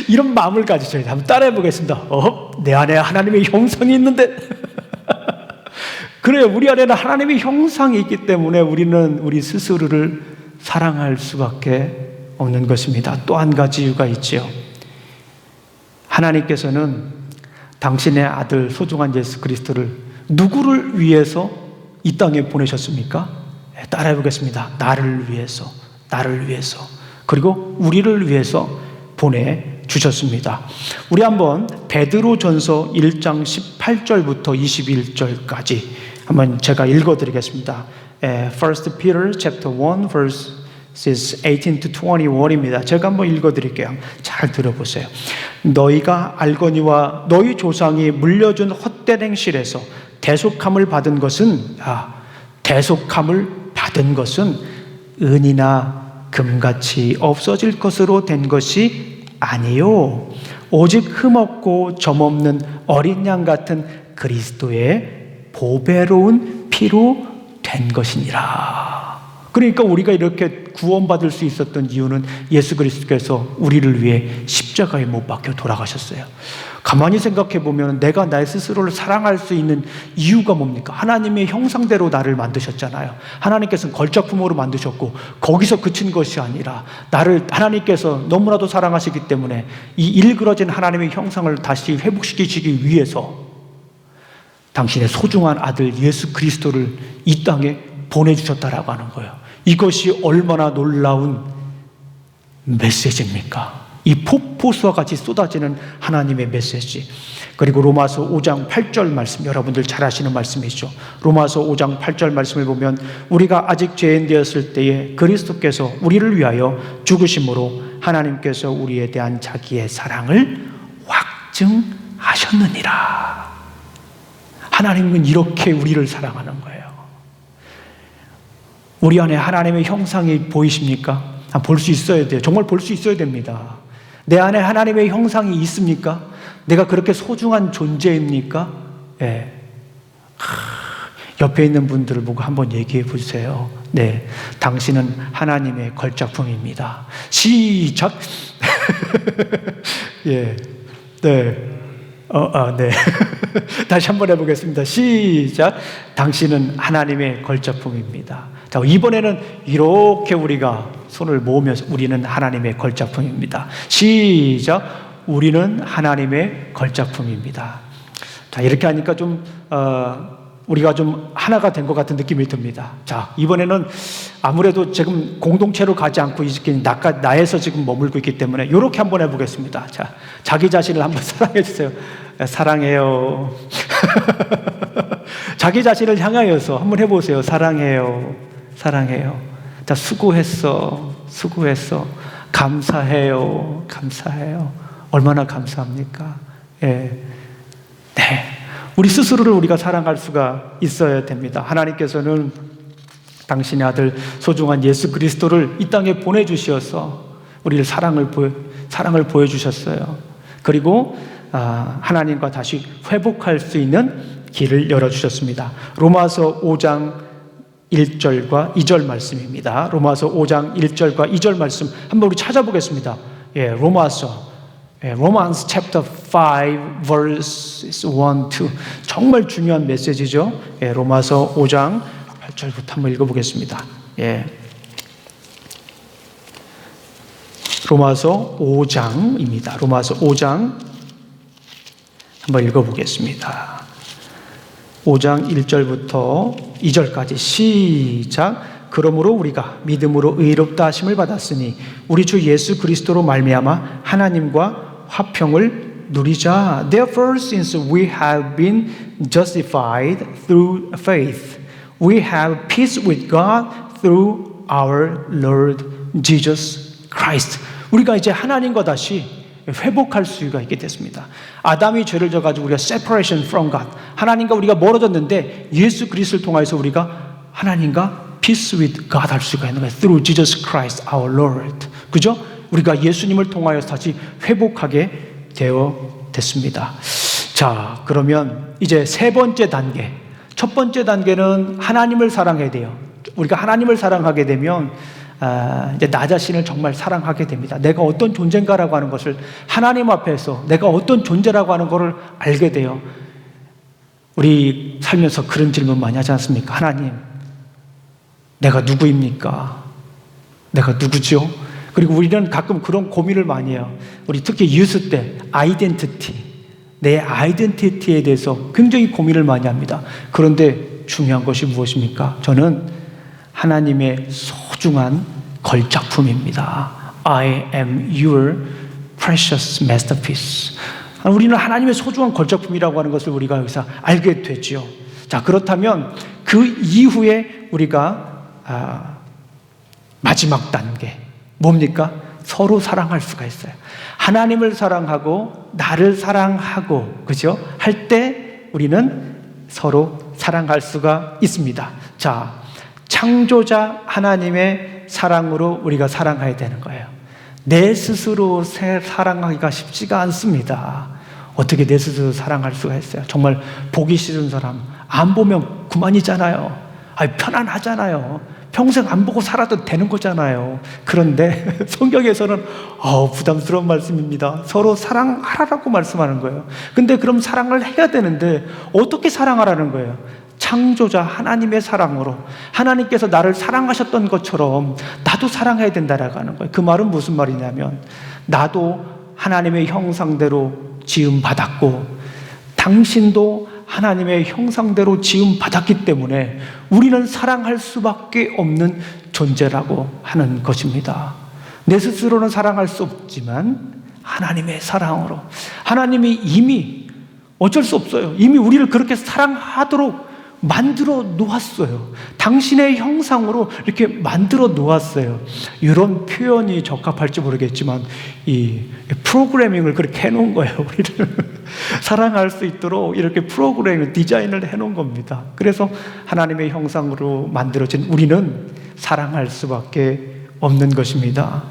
이런 마음을 가지셔야 돼요. 한번 따라해 보겠습니다. 내 안에 하나님의 형상이 있는데 그래요. 우리 안에는 하나님의 형상이 있기 때문에 우리는 우리 스스로를 사랑할 수밖에 없는 것입니다. 또 한 가지 이유가 있지요. 하나님께서는 당신의 아들 소중한 예수 그리스도를 누구를 위해서 이 땅에 보내셨습니까? 따라해 보겠습니다. 나를 위해서, 나를 위해서, 그리고 우리를 위해서 보내주셨습니다. 우리 한번 베드로전서 1장 18절부터 21절까지 한번 제가 읽어드리겠습니다. 1 Peter chapter 1 verses 18 to 21입니다. 제가 한번 읽어드릴게요. 잘 들어보세요. 너희가 알거니와 너희 조상이 물려준 헛된 행실에서 대속함을 받은 것은 은이나 금같이 없어질 것으로 된 것이 아니요 오직 흠없고 점없는 어린 양 같은 그리스도의 보배로운 피로 된 것이니라. 그러니까 우리가 이렇게 구원받을 수 있었던 이유는 예수 그리스도께서 우리를 위해 십자가에 못 박혀 돌아가셨어요. 가만히 생각해 보면 내가 나 스스로를 사랑할 수 있는 이유가 뭡니까? 하나님의 형상대로 나를 만드셨잖아요. 하나님께서는 걸작품으로 만드셨고 거기서 그친 것이 아니라 나를 하나님께서 너무나도 사랑하시기 때문에 이 일그러진 하나님의 형상을 다시 회복시키시기 위해서 당신의 소중한 아들 예수 그리스도를 이 땅에 보내주셨다라고 하는 거예요. 이것이 얼마나 놀라운 메시지입니까? 이 폭포수와 같이 쏟아지는 하나님의 메시지. 그리고 로마서 5장 8절 말씀, 여러분들 잘 아시는 말씀이죠. 로마서 5장 8절 말씀을 보면 우리가 아직 죄인 되었을 때에 그리스도께서 우리를 위하여 죽으심으로 하나님께서 우리에 대한 자기의 사랑을 확증하셨느니라. 하나님은 이렇게 우리를 사랑하는 거예요. 우리 안에 하나님의 형상이 보이십니까? 볼 수 있어야 돼요. 정말 볼 수 있어야 됩니다. 내 안에 하나님의 형상이 있습니까? 내가 그렇게 소중한 존재입니까? 네. 옆에 있는 분들을 보고 한번 얘기해 보세요. 네, 당신은 하나님의 걸작품입니다. 시작. 예, 네. 네. 다시 한번 해보겠습니다. 시작. 당신은 하나님의 걸작품입니다. 자, 이번에는 이렇게 우리가 손을 모으면서 우리는 하나님의 걸작품입니다. 시작. 우리는 하나님의 걸작품입니다. 자, 이렇게 하니까 좀 우리가 좀 하나가 된 것 같은 느낌이 듭니다. 자, 이번에는 아무래도 지금 공동체로 가지 않고 이렇게 나에서 지금 머물고 있기 때문에 이렇게 한번 해보겠습니다. 자, 자기 자신을 한번 사랑해 주세요. 사랑해요. 자기 자신을 향하여서 한번 해보세요. 사랑해요. 사랑해요. 자, 수고했어. 수고했어. 감사해요. 감사해요. 얼마나 감사합니까? 예. 네. 우리 스스로를 우리가 사랑할 수가 있어야 됩니다. 하나님께서는 당신의 아들 소중한 예수 그리스도를 이 땅에 보내주셔서 우리를 사랑을 보여주셨어요. 그리고 하나님과 다시 회복할 수 있는 길을 열어주셨습니다. 로마서 5장 1절과 2절 말씀입니다. 로마서 5장 1절과 2절 말씀 한번 우리 찾아보겠습니다. 예, Romans chapter 5 verses 1, 2 정말 중요한 메시지죠. 예, 로마서 5장 8절부터 한번 읽어보겠습니다. 예. 로마서 5장입니다. 로마서 5장 한번 읽어보겠습니다. 5장 1절부터 2절까지 시작. 그러므로 우리가 믿음으로 의롭다 하심을 받았으니 우리 주 예수 그리스도로 말미암아 하나님과 화평을 누리자. Therefore, since we have been justified through faith, we have peace with God through our Lord Jesus Christ. 우리가 이제 하나님과 다시 회복할 수가 있게 됐습니다. 아담이 죄를 져가지고 우리가 separation from God, 하나님과 우리가 멀어졌는데 예수 그리스도를 통해서 우리가 하나님과 peace with God 할 수가 있는 거예요. Through Jesus Christ our Lord. 그죠? 우리가 예수님을 통하여 다시 회복하게 됐습니다. 자, 그러면 이제 세 번째 단계. 첫 번째 단계는 하나님을 사랑해야 돼요. 우리가 하나님을 사랑하게 되면 이제 나 자신을 정말 사랑하게 됩니다. 내가 어떤 존재인가라고 하는 것을 하나님 앞에서 내가 어떤 존재라고 하는 것을 알게 돼요. 우리 살면서 그런 질문 많이 하지 않습니까? 하나님, 내가 누구입니까? 내가 누구죠? 그리고 우리는 가끔 그런 고민을 많이 해요. 우리 특히 유스 때 아이덴티티, 내 아이덴티티에 대해서 굉장히 고민을 많이 합니다. 그런데 중요한 것이 무엇입니까? 저는 하나님의 소중한 걸작품입니다. I am your precious masterpiece. 우리는 하나님의 소중한 걸작품이라고 하는 것을 우리가 여기서 알게 되죠. 자, 그렇다면 그 이후에 우리가 마지막 단계 뭡니까? 서로 사랑할 수가 있어요. 하나님을 사랑하고 나를 사랑하고 그죠? 할 때 우리는 서로 사랑할 수가 있습니다. 자, 창조자 하나님의 사랑으로 우리가 사랑해야 되는 거예요. 내 스스로 사랑하기가 쉽지가 않습니다. 어떻게 내 스스로 사랑할 수가 있어요? 정말 보기 싫은 사람 안 보면 그만이잖아요. 편안하잖아요. 평생 안 보고 살아도 되는 거잖아요. 그런데 성경에서는 부담스러운 말씀입니다. 서로 사랑하라고 말씀하는 거예요. 근데 그럼 사랑을 해야 되는데 어떻게 사랑하라는 거예요? 창조자 하나님의 사랑으로 하나님께서 나를 사랑하셨던 것처럼 나도 사랑해야 된다라고 하는 거예요. 그 말은 무슨 말이냐면 나도 하나님의 형상대로 지음받았고 당신도 하나님의 형상대로 지음받았기 때문에 우리는 사랑할 수밖에 없는 존재라고 하는 것입니다. 내 스스로는 사랑할 수 없지만 하나님의 사랑으로 하나님이 이미 어쩔 수 없어요. 이미 우리를 그렇게 사랑하도록 만들어 놓았어요. 당신의 형상으로 이렇게 만들어 놓았어요. 이런 표현이 적합할지 모르겠지만 이 프로그래밍을 그렇게 해놓은 거예요. 우리를 사랑할 수 있도록 이렇게 프로그래밍, 디자인을 해놓은 겁니다. 그래서 하나님의 형상으로 만들어진 우리는 사랑할 수밖에 없는 것입니다.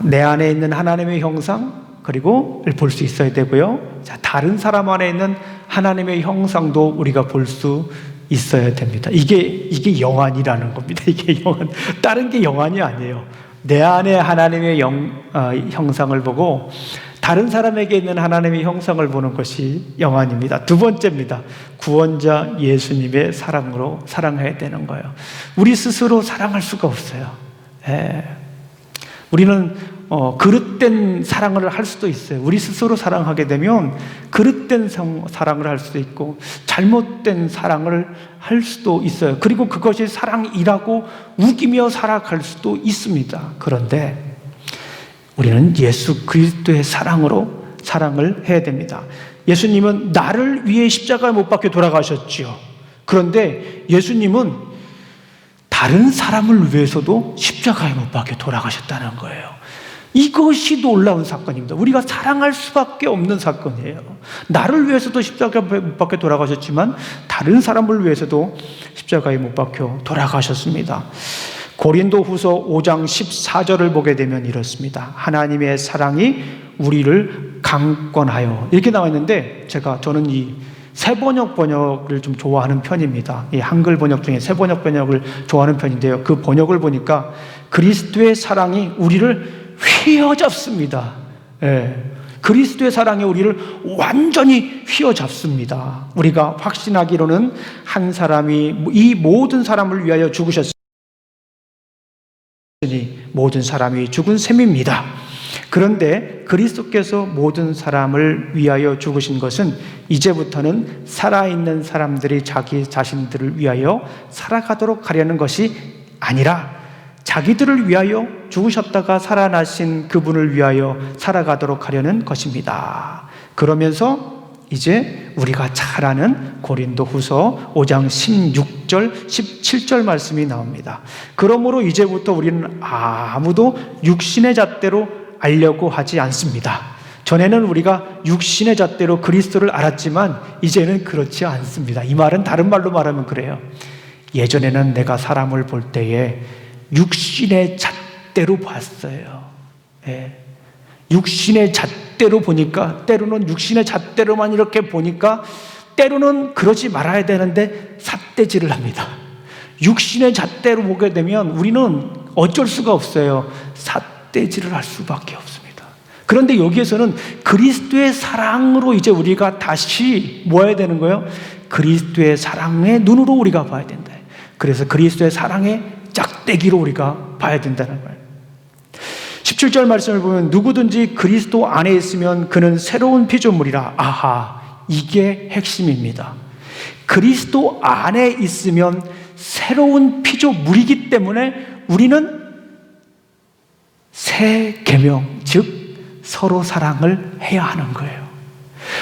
내 안에 있는 하나님의 형상 그리고 볼 수 있어야 되고요. 자, 다른 사람 안에 있는 하나님의 형상도 우리가 볼 수 있어야 됩니다. 이게 영안이라는 겁니다. 이게 영안. 다른 게 영안이 아니에요. 내 안에 하나님의 형상을 보고 다른 사람에게 있는 하나님의 형상을 보는 것이 영안입니다. 두 번째입니다. 구원자 예수님의 사랑으로 사랑해야 되는 거예요. 우리 스스로 사랑할 수가 없어요. 우리는 그릇된 사랑을 할 수도 있어요. 우리 스스로 사랑하게 되면 그릇된 사랑을 할 수도 있고 잘못된 사랑을 할 수도 있어요. 그리고 그것이 사랑이라고 우기며 살아갈 수도 있습니다. 그런데 우리는 예수 그리스도의 사랑으로 사랑을 해야 됩니다. 예수님은 나를 위해 십자가에 못 박혀 돌아가셨죠. 그런데 예수님은 다른 사람을 위해서도 십자가에 못 박혀 돌아가셨다는 거예요. 이것이 놀라운 사건입니다. 우리가 사랑할 수밖에 없는 사건이에요. 나를 위해서도 십자가에 못 박혀 돌아가셨지만 다른 사람을 위해서도 십자가에 못 박혀 돌아가셨습니다. 고린도후서 5장 14절을 보게 되면 이렇습니다. 하나님의 사랑이 우리를 강권하여 이렇게 나와 있는데 저는 이 새번역 번역을 좀 좋아하는 편입니다. 이 한글 번역 중에 새번역 번역을 좋아하는 편인데요. 그 번역을 보니까 그리스도의 사랑이 우리를 휘어잡습니다. 그리스도의 사랑이 우리를 완전히 휘어잡습니다. 우리가 확신하기로는 한 사람이 이 모든 사람을 위하여 죽으셨으니 모든 사람이 죽은 셈입니다. 그런데 그리스도께서 모든 사람을 위하여 죽으신 것은 이제부터는 살아있는 사람들이 자기 자신들을 위하여 살아가도록 하려는 것이 아니라 자기들을 위하여 죽으셨다가 살아나신 그분을 위하여 살아가도록 하려는 것입니다. 그러면서 이제 우리가 잘 아는 고린도후서 5장 16절, 17절 말씀이 나옵니다. 그러므로 이제부터 우리는 아무도 육신의 잣대로 알려고 하지 않습니다. 전에는 우리가 육신의 잣대로 그리스도를 알았지만 이제는 그렇지 않습니다. 이 말은 다른 말로 말하면 그래요. 예전에는 내가 사람을 볼 때에 육신의 잣대로 봤어요. 육신의 잣대로 잣대로 보니까, 때로는 육신의 잣대로만 이렇게 보니까, 때로는 그러지 말아야 되는데 삿대질을 합니다. 육신의 잣대로 보게 되면 우리는 어쩔 수가 없어요. 삿대질을 할 수밖에 없습니다. 그런데 여기에서는 그리스도의 사랑으로 이제 우리가 다시 뭐 해야 되는 거예요? 그리스도의 사랑의 눈으로 우리가 봐야 된다. 그래서 그리스도의 사랑의 짝대기로 우리가 봐야 된다는 거예요. 17절 말씀을 보면 누구든지 그리스도 안에 있으면 그는 새로운 피조물이라. 아하, 이게 핵심입니다. 그리스도 안에 있으면 새로운 피조물이기 때문에 우리는 새 계명, 즉 서로 사랑을 해야 하는 거예요.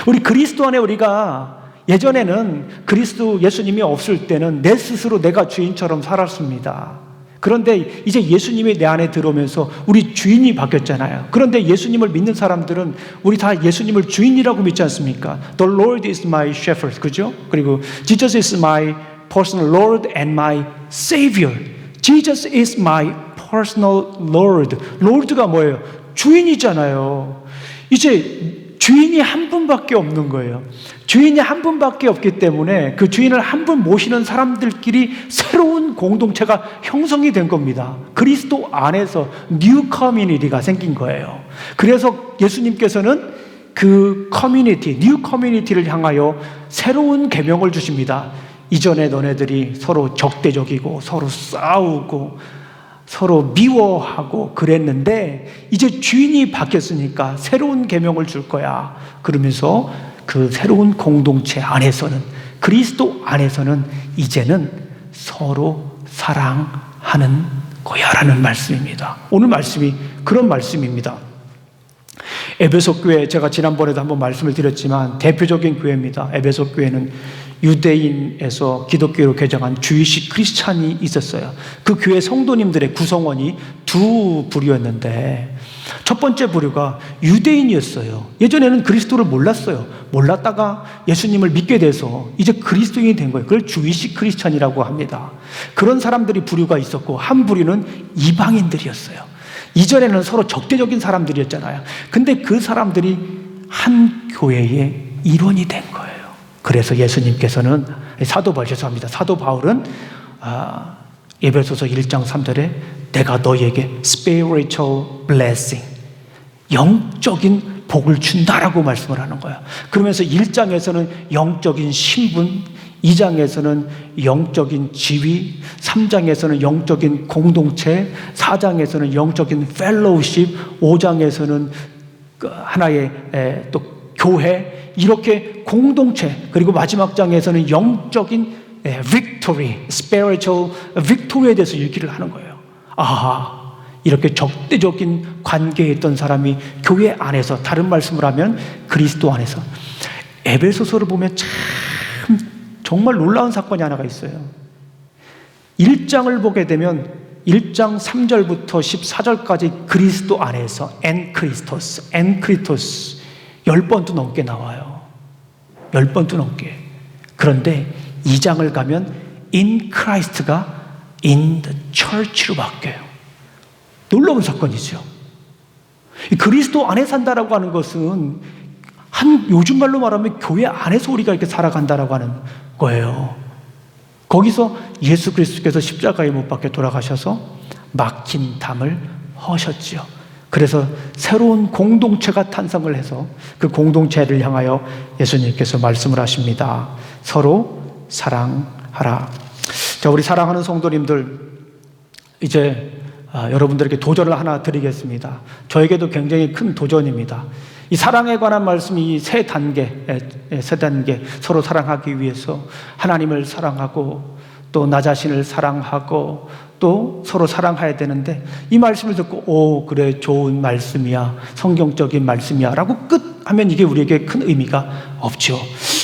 우리 그리스도 안에 우리가 예전에는 그리스도 예수님이 없을 때는 내 스스로 내가 주인처럼 살았습니다. 그런데 이제 예수님이 내 안에 들어오면서 우리 주인이 바뀌었잖아요. 그런데 예수님을 믿는 사람들은 우리 다 예수님을 주인이라고 믿지 않습니까? The Lord is my shepherd, 그죠? 그리고 Jesus is my personal Lord and my Savior. Jesus is my personal Lord. Lord가 뭐예요? 주인이잖아요. 이제 주인이 한 분밖에 없는 거예요. 주인이 한 분밖에 없기 때문에 그 주인을 한 분 모시는 사람들끼리 새로운 공동체가 형성이 된 겁니다. 그리스도 안에서 뉴 커뮤니티가 생긴 거예요. 그래서 예수님께서는 그 커뮤니티, 뉴 커뮤니티를 향하여 새로운 계명을 주십니다. 이전에 너네들이 서로 적대적이고 서로 싸우고 서로 미워하고 그랬는데 이제 주인이 바뀌었으니까 새로운 계명을 줄 거야. 그러면서 그 새로운 공동체 안에서는, 그리스도 안에서는 이제는 서로 사랑하는 거야 라는 말씀입니다. 오늘 말씀이 그런 말씀입니다. 에베소 교회, 제가 지난번에도 한번 말씀을 드렸지만 대표적인 교회입니다. 에베소 교회는 유대인에서 기독교로 개정한 주이시 크리스찬이 있었어요. 그 교회 성도님들의 구성원이 두 부류였는데 첫 번째 부류가 유대인이었어요. 예전에는 그리스도를 몰랐어요. 몰랐다가 예수님을 믿게 돼서 이제 그리스도인이 된 거예요. 그걸 주이시 크리스찬이라고 합니다. 그런 사람들이 부류가 있었고 한 부류는 이방인들이었어요. 이전에는 서로 적대적인 사람들이었잖아요. 근데 그 사람들이 한 교회의 일원이 된 거예요. 그래서 예수님께서는 사도 바울은 에베소서 1장 3절에 내가 너희에게 spiritual blessing, 영적인 복을 준다라고 말씀을 하는 거예요. 그러면서 1장에서는 영적인 신분, 2장에서는 영적인 지위, 3장에서는 영적인 공동체, 4장에서는 영적인 펠로우십, 5장에서는 하나의 또 교회, 이렇게 공동체, 그리고 마지막 장에서는 영적인 victory, spiritual victory에 대해서 얘기를 하는 거예요. 아하, 이렇게 적대적인 관계에 있던 사람이 교회 안에서, 다른 말씀을 하면 그리스도 안에서. 에베소서를 보면 참 정말 놀라운 사건이 하나가 있어요. 1장을 보게 되면 1장 3절부터 14절까지 그리스도 안에서 엔크리스토스 10번도 넘게 나와요. 10번도 넘게. 그런데 2장을 가면 in Christ가 in the church로 바뀌어요. 놀라운 사건이죠. 그리스도 안에 산다라고 하는 것은 요즘 말로 말하면 교회 안에서 우리가 이렇게 살아간다라고 하는 거예요. 거기서 예수 그리스도께서 십자가에 못 박혀 돌아가셔서 막힌 담을 허셨지요. 그래서 새로운 공동체가 탄생을 해서 그 공동체를 향하여 예수님께서 말씀을 하십니다. 서로 사랑하라. 자, 우리 사랑하는 성도님들, 이제 여러분들에게 도전을 하나 드리겠습니다. 저에게도 굉장히 큰 도전입니다. 이 사랑에 관한 말씀이 세 단계 서로 사랑하기 위해서 하나님을 사랑하고 또 나 자신을 사랑하고 또 서로 사랑해야 되는데, 이 말씀을 듣고 그래, 좋은 말씀이야, 성경적인 말씀이야 라고 끝 하면 이게 우리에게 큰 의미가 없죠.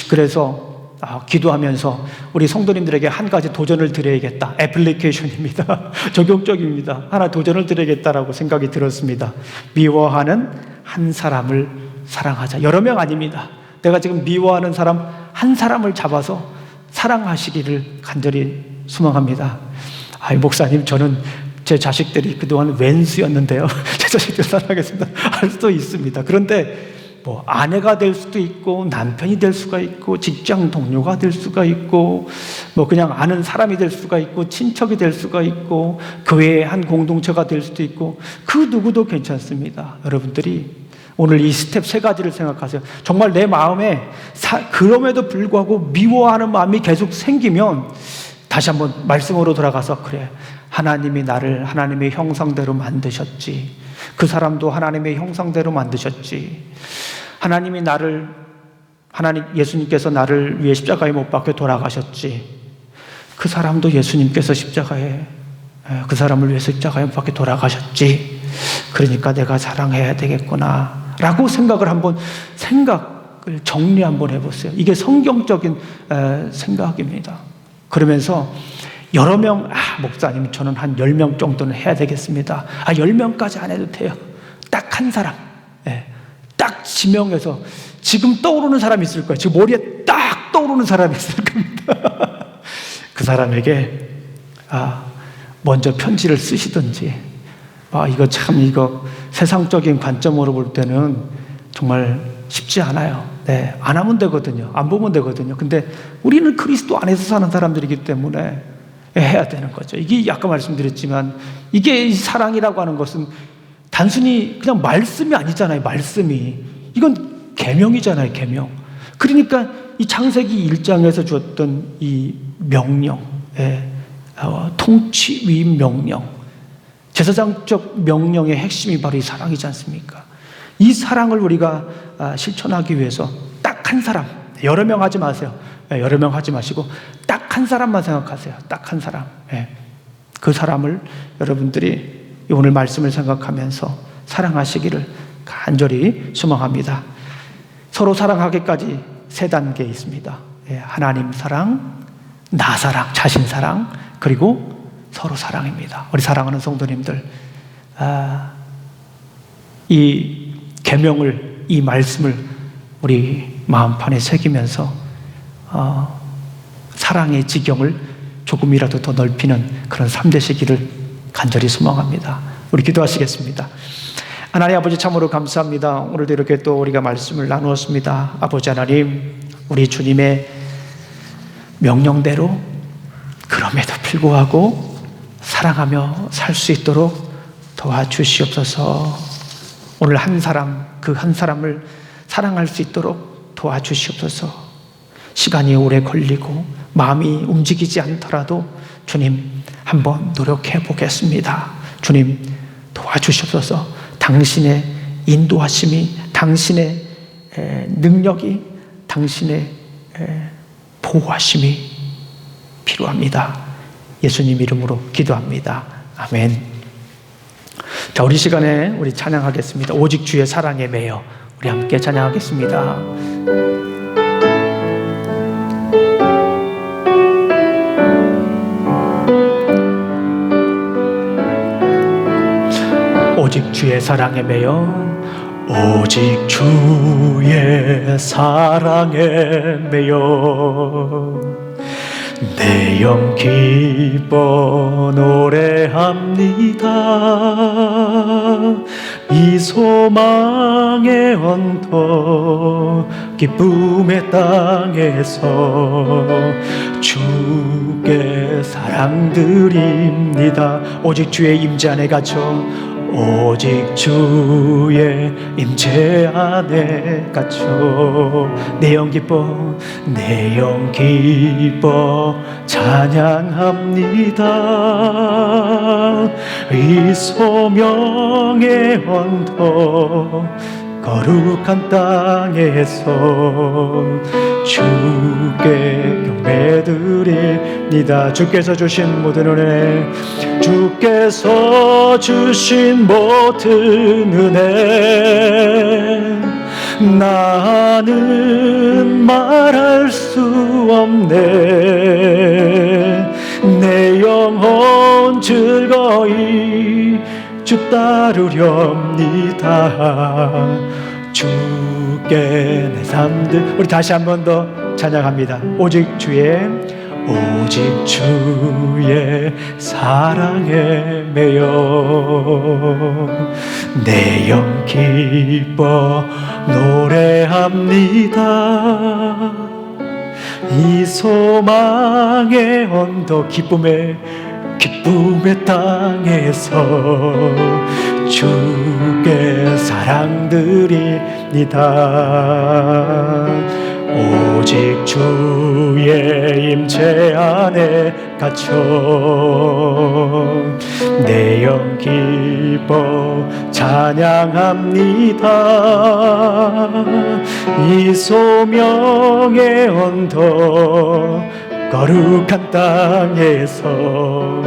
그래서 기도하면서 우리 성도님들에게 한 가지 도전을 드려야겠다. 애플리케이션입니다. 적용적입니다. 하나 도전을 드려야겠다라고 생각이 들었습니다. 미워하는 한 사람을 사랑하자. 여러 명 아닙니다. 내가 지금 미워하는 사람 한 사람을 잡아서 사랑하시기를 간절히 소망합니다. 목사님, 저는 제 자식들이 그동안 왼수였는데요. 제 자식들 사랑하겠습니다. 할 수도 있습니다. 그런데 뭐 아내가 될 수도 있고 남편이 될 수가 있고 직장 동료가 될 수가 있고 뭐 그냥 아는 사람이 될 수가 있고 친척이 될 수가 있고 교회의 한 공동체가 될 수도 있고 그 누구도 괜찮습니다. 여러분들이 오늘 이 스텝 3가지를 생각하세요. 정말 내 마음에 그럼에도 불구하고 미워하는 마음이 계속 생기면 다시 한번 말씀으로 돌아가서 그래, 하나님이 나를 하나님의 형상대로 만드셨지. 그 사람도 하나님의 형상대로 만드셨지. 예수님께서 나를 위해 십자가에 못 박혀 돌아가셨지. 그 사람도 예수님께서 그 사람을 위해서 십자가에 못 박혀 돌아가셨지. 그러니까 내가 사랑해야 되겠구나 라고 생각을 정리 한번 해보세요. 이게 성경적인 생각입니다. 그러면서 여러 명, 목사님 저는 한 10명 정도는 해야 되겠습니다. 10명까지 안 해도 돼요. 딱 한 사람, 딱 지명해서 지금 떠오르는 사람이 있을 거예요. 지금 머리에 딱 떠오르는 사람이 있을 겁니다. 그 사람에게 먼저 편지를 쓰시든지. 이거 세상적인 관점으로 볼 때는 정말 쉽지 않아요. 안 하면 되거든요. 안 보면 되거든요. 근데 우리는 그리스도 안에서 사는 사람들이기 때문에 해야 되는 거죠. 이게 아까 말씀드렸지만 이게 사랑이라고 하는 것은 단순히 그냥 말씀이 아니잖아요. 말씀이. 이건 계명이잖아요. 계명. 그러니까 이 창세기 1장에서 주었던 이 명령, 통치 위임 명령, 제사장적 명령의 핵심이 바로 이 사랑이지 않습니까? 이 사랑을 우리가 실천하기 위해서 딱 한 사람, 여러 명 하지 마세요. 여러 명 하지 마시고 딱 한 사람만 생각하세요. 딱 한 사람. 그 사람을 여러분들이 오늘 말씀을 생각하면서 사랑하시기를 간절히 소망합니다. 서로 사랑하기까지 3단계 있습니다. 하나님 사랑, 나 사랑, 자신 사랑, 그리고 서로 사랑입니다. 우리 사랑하는 성도님들, 이 계명을, 이 말씀을 우리 마음판에 새기면서 사랑의 지경을 조금이라도 더 넓히는 그런 삶 되시기를 간절히 소망합니다. 우리 기도하시겠습니다. 하나님 아버지, 참으로 감사합니다. 오늘도 이렇게 또 우리가 말씀을 나누었습니다. 아버지 하나님, 우리 주님의 명령대로 그럼에도 불구하고 사랑하며 살 수 있도록 도와주시옵소서. 오늘 한 사람, 그 한 사람을 사랑할 수 있도록 도와주시옵소서. 시간이 오래 걸리고 마음이 움직이지 않더라도 주님 한번 노력해 보겠습니다. 주님 도와주시옵소서. 당신의 인도하심이, 당신의 능력이, 당신의 보호하심이 필요합니다. 예수님 이름으로 기도합니다. 아멘. 자, 우리 시간에 우리 찬양하겠습니다. 오직 주의 사랑에 매여. 우리 함께 찬양하겠습니다. 오직 주의 사랑에 매여. 오직 주의 사랑에 매여 내 영 기뻐 노래합니다. 이 소망의 언덕 기쁨의 땅에서 주께 사랑 드립니다. 오직 주의 임재 안에 갇혀, 오직 주의 임재 안에 갇혀 내 영 기뻐, 내 영 기뻐 찬양합니다. 이 소명의 언덕 거룩한 땅에서 주께 경배드립니다. 주께서 주신 모든 은혜, 주께서 주신 모든 은혜 나는 말할 수 없네. 내 영혼 즐거이 주 따르렵니다. 주께 내 삶들. 우리 다시 한 번 더 찬양합니다. 오직 주의 사랑에 매여 내 영 기뻐 노래합니다. 이 소망의 언덕 기쁨의 땅에서 주께 사랑드립니다. 오직 주의 임재 안에 갇혀 내 영 기뻐 찬양합니다. 이 소명의 언덕 거룩한 땅에서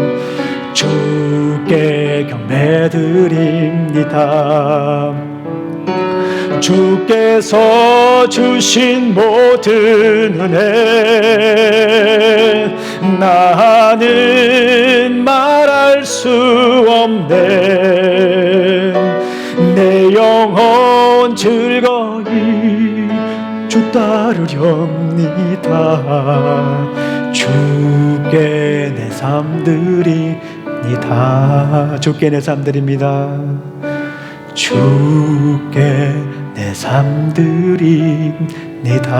주께 경배드립니다. 주께서 주신 모든 은혜 나는 말할 수 없네. 내 영혼 즐거이 주 따르렵니다. 주께 내 삶 드립니다. 주께 내 삶 드립니다. 주께 내 삶 드립니다.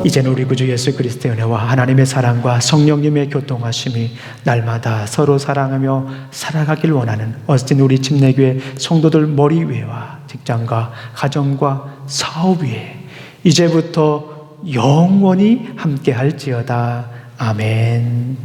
이제는 우리 구주 예수 그리스도의 은혜와 하나님의 사랑과 성령님의 교통하심이 날마다 서로 사랑하며 살아가길 원하는 어스틴 우리 침례교회 성도들 머리 위와 직장과 가정과 사업 위에 이제부터 영원히 함께 할지어다. 아멘.